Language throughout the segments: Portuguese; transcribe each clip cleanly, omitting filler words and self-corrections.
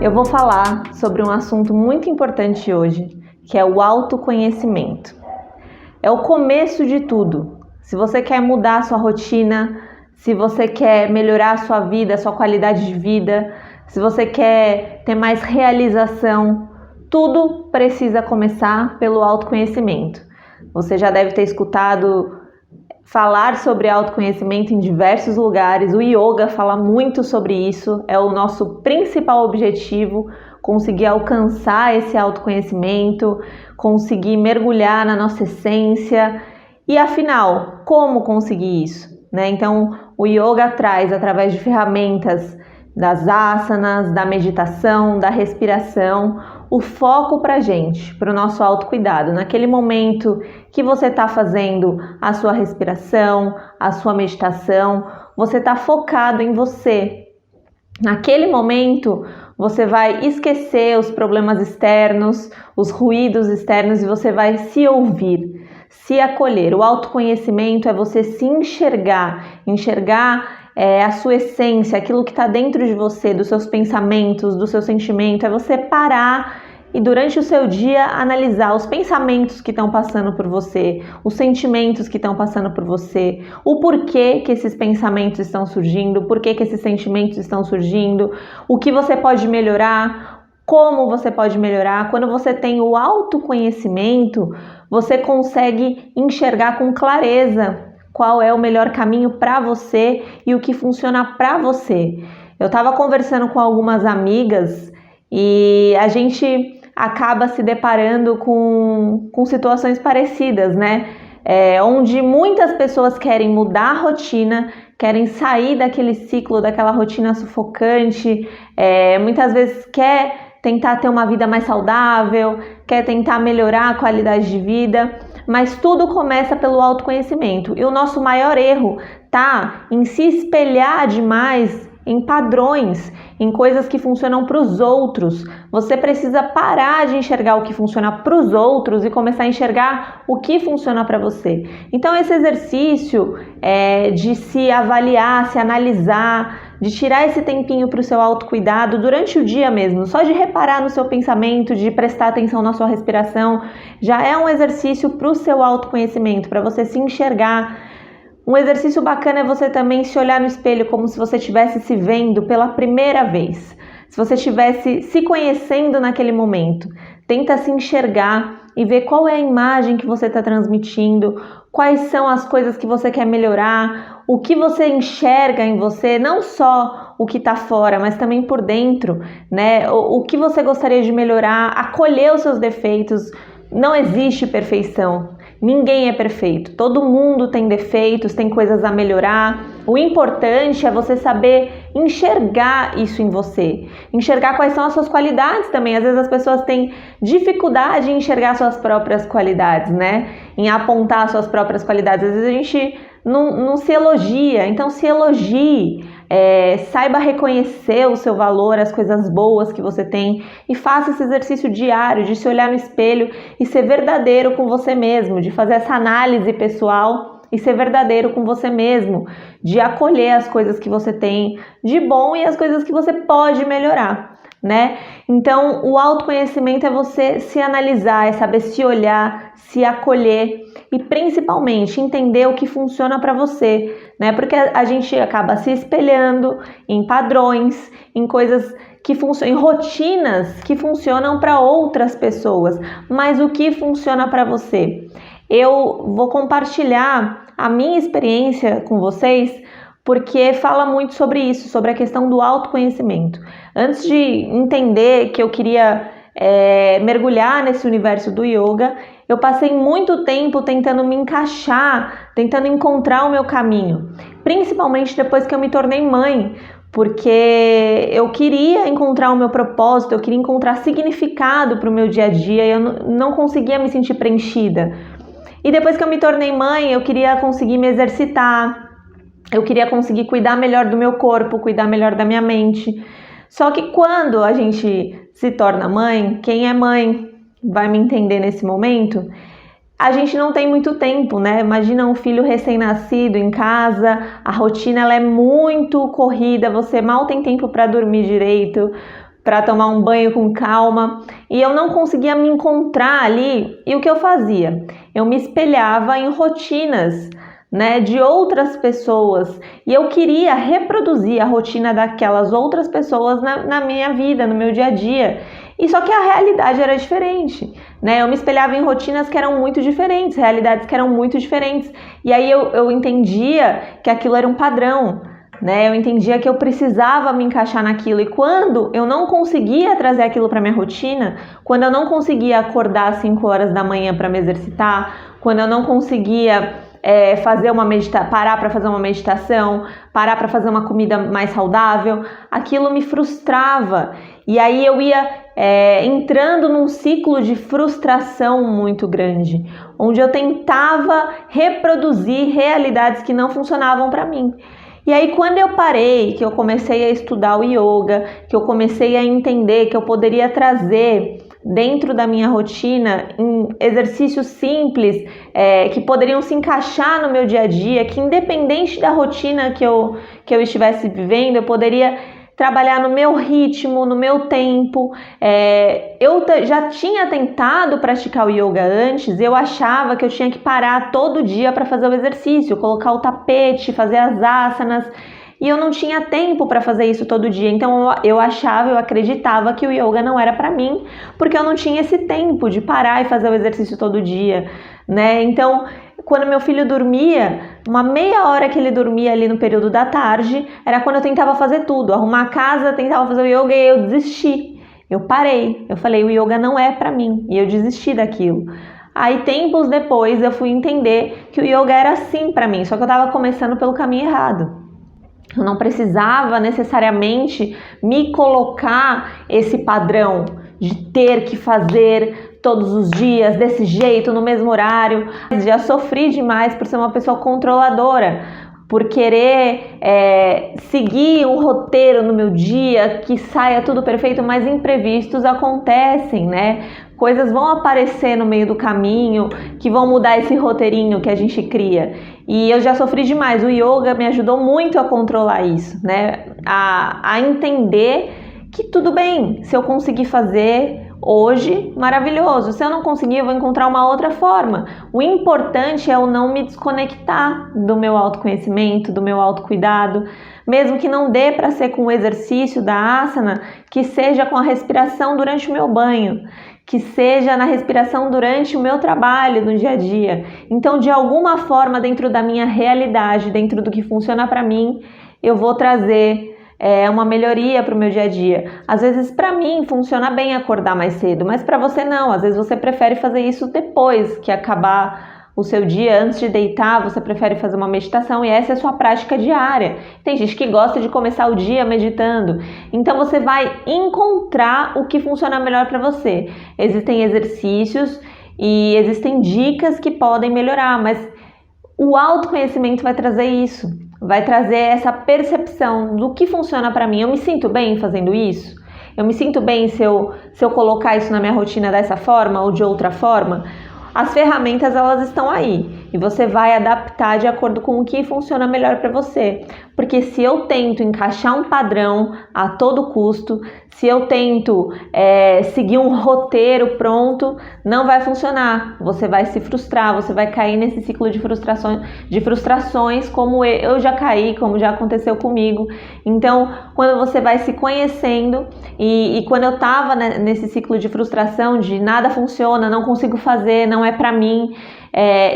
Eu vou falar sobre um assunto muito importante hoje, que é o autoconhecimento. É o começo de tudo. Se você quer mudar a sua rotina, se você quer melhorar a sua vida, a sua qualidade de vida, se você quer ter mais realização, tudo precisa começar pelo autoconhecimento. Você já deve ter escutado falar sobre autoconhecimento em diversos lugares. O yoga fala muito sobre isso, é o nosso principal objetivo, conseguir alcançar esse autoconhecimento, conseguir mergulhar na nossa essência. E afinal, como conseguir isso? Então, o yoga traz, através de ferramentas das asanas, da meditação, da respiração, o foco para a gente, para o nosso autocuidado. Naquele momento que você está fazendo a sua respiração, a sua meditação, você está focado em você. Naquele momento, você vai esquecer os problemas externos, os ruídos externos e você vai se ouvir, se acolher. O autoconhecimento é você se enxergar a sua essência, aquilo que está dentro de você, dos seus pensamentos, do seu sentimento, é você parar e durante o seu dia analisar os pensamentos que estão passando por você, os sentimentos que estão passando por você, o porquê que esses pensamentos estão surgindo, o porquê que esses sentimentos estão surgindo, o que você pode melhorar, como você pode melhorar. Quando você tem o autoconhecimento, você consegue enxergar com clareza qual é o melhor caminho para você e o que funciona para você. Eu estava conversando com algumas amigas e a gente acaba se deparando com situações parecidas, onde muitas pessoas querem mudar a rotina, querem sair daquele ciclo, daquela rotina sufocante, muitas vezes quer tentar ter uma vida mais saudável, quer tentar melhorar a qualidade de vida, mas tudo começa pelo autoconhecimento. E o nosso maior erro tá em se espelhar demais em padrões, em coisas que funcionam para os outros. Você precisa parar de enxergar o que funciona para os outros e começar a enxergar o que funciona para você. Então esse exercício de se avaliar, se analisar, de tirar esse tempinho para o seu autocuidado durante o dia mesmo, só de reparar no seu pensamento, de prestar atenção na sua respiração, já é um exercício para o seu autoconhecimento, para você se enxergar. Um exercício bacana é você também se olhar no espelho como se você estivesse se vendo pela primeira vez. Se você estivesse se conhecendo naquele momento. Tenta se enxergar e ver qual é a imagem que você está transmitindo, quais são as coisas que você quer melhorar, o que você enxerga em você, não só o que está fora, mas também por dentro, O que você gostaria de melhorar, acolher os seus defeitos. Não existe perfeição. Ninguém é perfeito, todo mundo tem defeitos, tem coisas a melhorar. O importante é você saber enxergar isso em você, enxergar quais são as suas qualidades também. Às vezes as pessoas têm dificuldade em enxergar suas próprias qualidades, em apontar suas próprias qualidades. Às vezes a gente não se elogia, então se elogie. Saiba reconhecer o seu valor, as coisas boas que você tem e faça esse exercício diário de se olhar no espelho e ser verdadeiro com você mesmo, de fazer essa análise pessoal e ser verdadeiro com você mesmo, de acolher as coisas que você tem de bom e as coisas que você pode melhorar. Então, o autoconhecimento é você se analisar, é saber se olhar, se acolher e principalmente entender o que funciona para você, Porque a gente acaba se espelhando em padrões, em coisas que funcionam, em rotinas que funcionam para outras pessoas, mas o que funciona para você? Eu vou compartilhar a minha experiência com vocês, porque fala muito sobre isso, sobre a questão do autoconhecimento. Antes de entender que eu queria mergulhar nesse universo do yoga, eu passei muito tempo tentando me encaixar, tentando encontrar o meu caminho, principalmente depois que eu me tornei mãe, porque eu queria encontrar o meu propósito, eu queria encontrar significado para o meu dia a dia e eu não conseguia me sentir preenchida. E depois que eu me tornei mãe, eu queria conseguir me exercitar, eu queria conseguir cuidar melhor do meu corpo, cuidar melhor da minha mente. Só que quando a gente se torna mãe, quem é mãe vai me entender nesse momento, a gente não tem muito tempo, né? Imagina um filho recém-nascido em casa, a rotina ela é muito corrida, você mal tem tempo para dormir direito, para tomar um banho com calma, e eu não conseguia me encontrar ali. E o que eu fazia? Eu me espelhava em rotinas, né, de outras pessoas, e eu queria reproduzir a rotina daquelas outras pessoas na minha vida, no meu dia a dia. E só que a realidade era diferente, né? Eu me espelhava em rotinas que eram muito diferentes, realidades que eram muito diferentes. E aí eu entendia que aquilo era um padrão, né? Eu entendia que eu precisava me encaixar naquilo. E quando eu não conseguia trazer aquilo para minha rotina, quando eu não conseguia acordar às 5 horas da manhã para me exercitar, quando eu não conseguia parar para fazer uma meditação, parar para fazer uma comida mais saudável, aquilo me frustrava. E aí eu ia entrando num ciclo de frustração muito grande, onde eu tentava reproduzir realidades que não funcionavam para mim. E aí quando eu parei, que eu comecei a estudar o yoga, que eu comecei a entender que eu poderia trazer dentro da minha rotina em exercícios simples que poderiam se encaixar no meu dia a dia, que independente da rotina que eu estivesse vivendo, eu poderia trabalhar no meu ritmo, no meu tempo. Eu já tinha tentado praticar o yoga antes, eu achava que eu tinha que parar todo dia para fazer o exercício, colocar o tapete, fazer as asanas, e eu não tinha tempo para fazer isso todo dia. Então eu acreditava que o yoga não era para mim, porque eu não tinha esse tempo de parar e fazer o exercício todo dia, né? Então, quando meu filho dormia, uma meia hora que ele dormia ali no período da tarde, era quando eu tentava fazer tudo, arrumar a casa, tentava fazer o yoga, e eu desisti. Eu parei, eu falei, o yoga não é para mim, e eu desisti daquilo. Aí, tempos depois, eu fui entender que o yoga era sim para mim, só que eu estava começando pelo caminho errado. Eu não precisava necessariamente me colocar esse padrão de ter que fazer todos os dias, desse jeito, no mesmo horário. Já sofri demais por ser uma pessoa controladora, por querer seguir um roteiro no meu dia, que saia tudo perfeito, mas imprevistos acontecem, né? Coisas vão aparecer no meio do caminho que vão mudar esse roteirinho que a gente cria. E eu já sofri demais. O yoga me ajudou muito a controlar isso, né? A entender que tudo bem, se eu conseguir fazer hoje, maravilhoso. Se eu não conseguir, eu vou encontrar uma outra forma. O importante é eu não me desconectar do meu autoconhecimento, do meu autocuidado. Mesmo que não dê para ser com o exercício da asana, que seja com a respiração durante o meu banho, que seja na respiração durante o meu trabalho no dia a dia. Então, de alguma forma, dentro da minha realidade, dentro do que funciona para mim, eu vou trazer uma melhoria para o meu dia a dia. Às vezes, para mim, funciona bem acordar mais cedo, mas para você não. Às vezes, você prefere fazer isso depois que acabar o seu dia, antes de deitar, você prefere fazer uma meditação e essa é a sua prática diária. Tem gente que gosta de começar o dia meditando. Então você vai encontrar o que funciona melhor para você. Existem exercícios e existem dicas que podem melhorar, mas o autoconhecimento vai trazer isso. Vai trazer essa percepção do que funciona para mim. Eu me sinto bem fazendo isso? Eu me sinto bem se eu colocar isso na minha rotina dessa forma ou de outra forma? As ferramentas, elas estão aí e você vai adaptar de acordo com o que funciona melhor para você. Porque se eu tento encaixar um padrão a todo custo, se eu tento seguir um roteiro pronto, não vai funcionar. Você vai se frustrar, você vai cair nesse ciclo de frustrações como eu já caí, como já aconteceu comigo. Então, quando você vai se conhecendo e quando eu estava nesse ciclo de frustração, de nada funciona, não consigo fazer, não é para mim,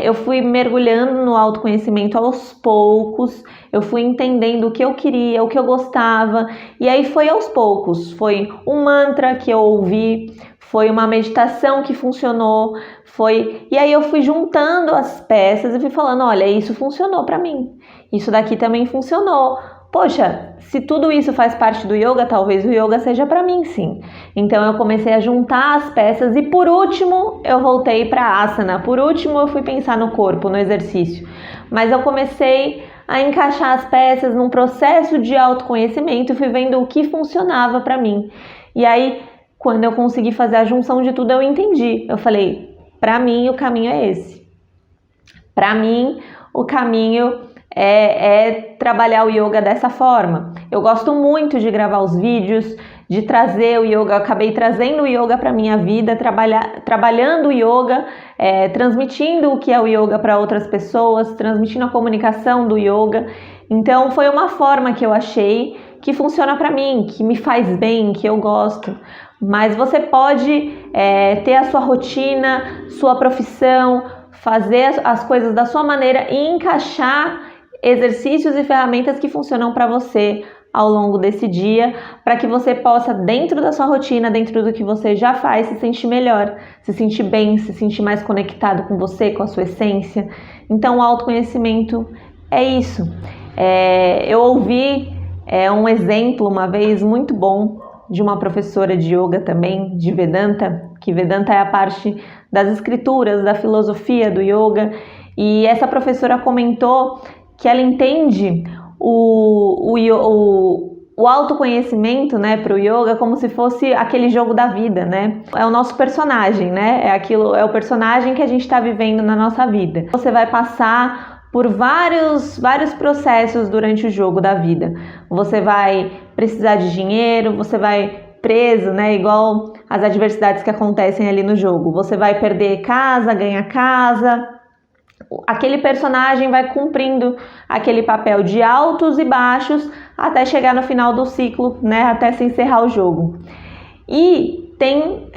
eu fui mergulhando no autoconhecimento aos poucos, eu fui entendendo o que eu queria, o que eu gostava, e aí foi aos poucos, foi um mantra que eu ouvi, foi uma meditação que funcionou, e aí eu fui juntando as peças e fui falando, olha, isso funcionou para mim, isso daqui também funcionou. Poxa, se tudo isso faz parte do yoga, talvez o yoga seja para mim, sim. Então eu comecei a juntar as peças e por último eu voltei para asana. Por último eu fui pensar no corpo, no exercício. Mas eu comecei a encaixar as peças num processo de autoconhecimento e fui vendo o que funcionava para mim. E aí, quando eu consegui fazer a junção de tudo, eu entendi. Eu falei, para mim o caminho é esse. Para mim, o caminho é trabalhar o yoga dessa forma. Eu gosto muito de gravar os vídeos, de trazer o yoga. Eu acabei trazendo o yoga para minha vida, trabalhando o yoga, transmitindo o que é o yoga para outras pessoas, transmitindo a comunicação do yoga. Então foi uma forma que eu achei que funciona para mim, que me faz bem, que eu gosto. Mas você pode ter a sua rotina, sua profissão, fazer as coisas da sua maneira e encaixar exercícios e ferramentas que funcionam para você ao longo desse dia, para que você possa, dentro da sua rotina, dentro do que você já faz, se sentir melhor, se sentir bem, se sentir mais conectado com você, com a sua essência. Então, o autoconhecimento é isso. Eu ouvi um exemplo uma vez muito bom de uma professora de yoga também, de Vedanta, que Vedanta é a parte das escrituras, da filosofia do yoga, e essa professora comentou que ela entende o autoconhecimento, né, para o yoga como se fosse aquele jogo da vida, né? É o nosso personagem, né? É o personagem que a gente está vivendo na nossa vida. Você vai passar por vários processos durante o jogo da vida. Você vai precisar de dinheiro, você vai preso, né? Igual as adversidades que acontecem ali no jogo. Você vai perder casa, ganhar casa. Aquele personagem vai cumprindo aquele papel de altos e baixos até chegar no final do ciclo, né? Até se encerrar o jogo. E tem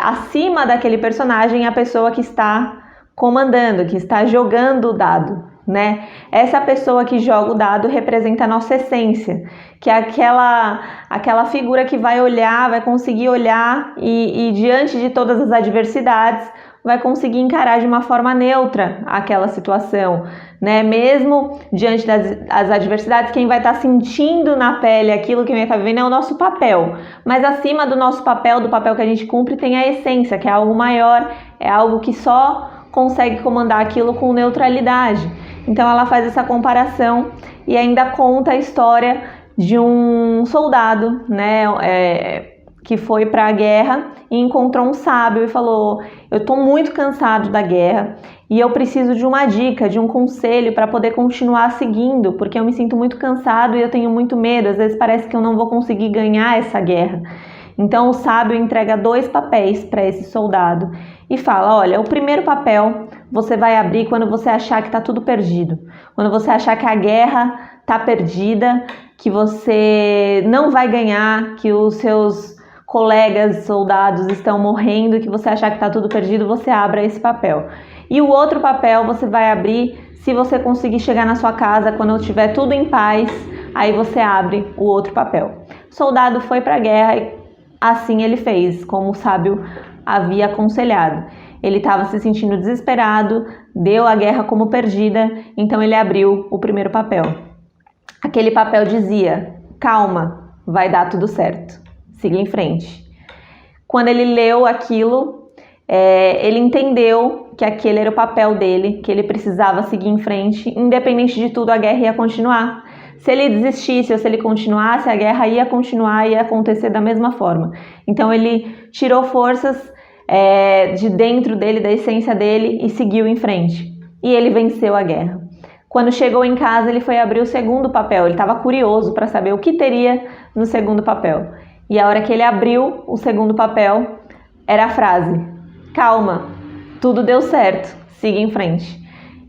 acima daquele personagem a pessoa que está comandando, que está jogando o dado, né? Essa pessoa que joga o dado representa a nossa essência, que é aquela figura que vai olhar, vai conseguir olhar e diante de todas as adversidades vai conseguir encarar de uma forma neutra aquela situação, né? Mesmo diante das adversidades, quem vai estar sentindo na pele aquilo que vai estar vivendo é o nosso papel. Mas acima do nosso papel, do papel que a gente cumpre, tem a essência, que é algo maior, é algo que só consegue comandar aquilo com neutralidade. Então ela faz essa comparação e ainda conta a história de um soldado, né? Que foi para a guerra e encontrou um sábio e falou: eu estou muito cansado da guerra e eu preciso de uma dica, de um conselho para poder continuar seguindo, porque eu me sinto muito cansado e eu tenho muito medo, às vezes parece que eu não vou conseguir ganhar essa guerra. Então o sábio entrega 2 papéis para esse soldado e fala: olha, o primeiro papel você vai abrir quando você achar que está tudo perdido, quando você achar que a guerra está perdida, que você não vai ganhar, que os seus colegas soldados estão morrendo, que você achar que está tudo perdido, você abra esse papel. E o outro papel você vai abrir se você conseguir chegar na sua casa, quando estiver tudo em paz, aí você abre o outro papel. O soldado foi para a guerra e assim ele fez, como o sábio havia aconselhado. Ele estava se sentindo desesperado, deu a guerra como perdida, então ele abriu o primeiro papel. Aquele papel dizia: calma, vai dar tudo certo. Siga em frente. Quando ele leu aquilo, ele entendeu que aquele era o papel dele, que ele precisava seguir em frente, independente de tudo, a guerra ia continuar. Se ele desistisse ou se ele continuasse, a guerra ia continuar e ia acontecer da mesma forma. Então ele tirou forças de dentro dele, da essência dele, e seguiu em frente. E ele venceu a guerra. Quando chegou em casa, ele foi abrir o segundo papel. Ele estava curioso para saber o que teria no segundo papel. E a hora que ele abriu o segundo papel, era a frase: calma, tudo deu certo, siga em frente.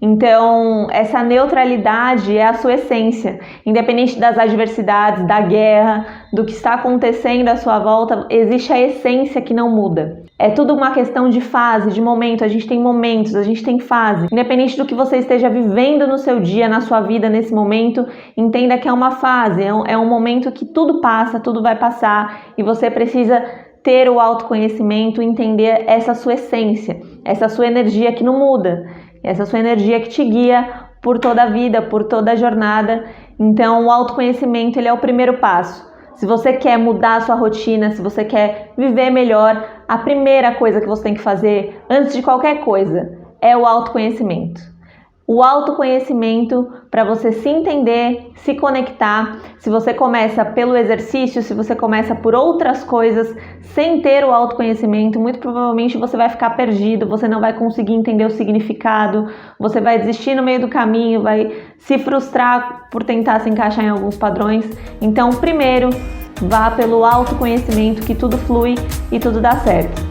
Então, essa neutralidade é a sua essência. Independente das adversidades, da guerra, do que está acontecendo à sua volta, existe a essência que não muda. É tudo uma questão de fase, de momento. A gente tem momentos, a gente tem fase. Independente do que você esteja vivendo no seu dia, na sua vida, nesse momento, entenda que é uma fase, é um momento que tudo passa, tudo vai passar e você precisa ter o autoconhecimento, entender essa sua essência, essa sua energia que não muda, essa sua energia que te guia por toda a vida, por toda a jornada. Então, o autoconhecimento, ele é o primeiro passo. Se você quer mudar a sua rotina, se você quer viver melhor, a primeira coisa que você tem que fazer, antes de qualquer coisa, é o autoconhecimento. O autoconhecimento para você se entender, se conectar. Se você começa pelo exercício, se você começa por outras coisas, sem ter o autoconhecimento, muito provavelmente você vai ficar perdido, você não vai conseguir entender o significado, você vai desistir no meio do caminho, vai se frustrar por tentar se encaixar em alguns padrões. Então, primeiro, vá pelo autoconhecimento que tudo flui e tudo dá certo.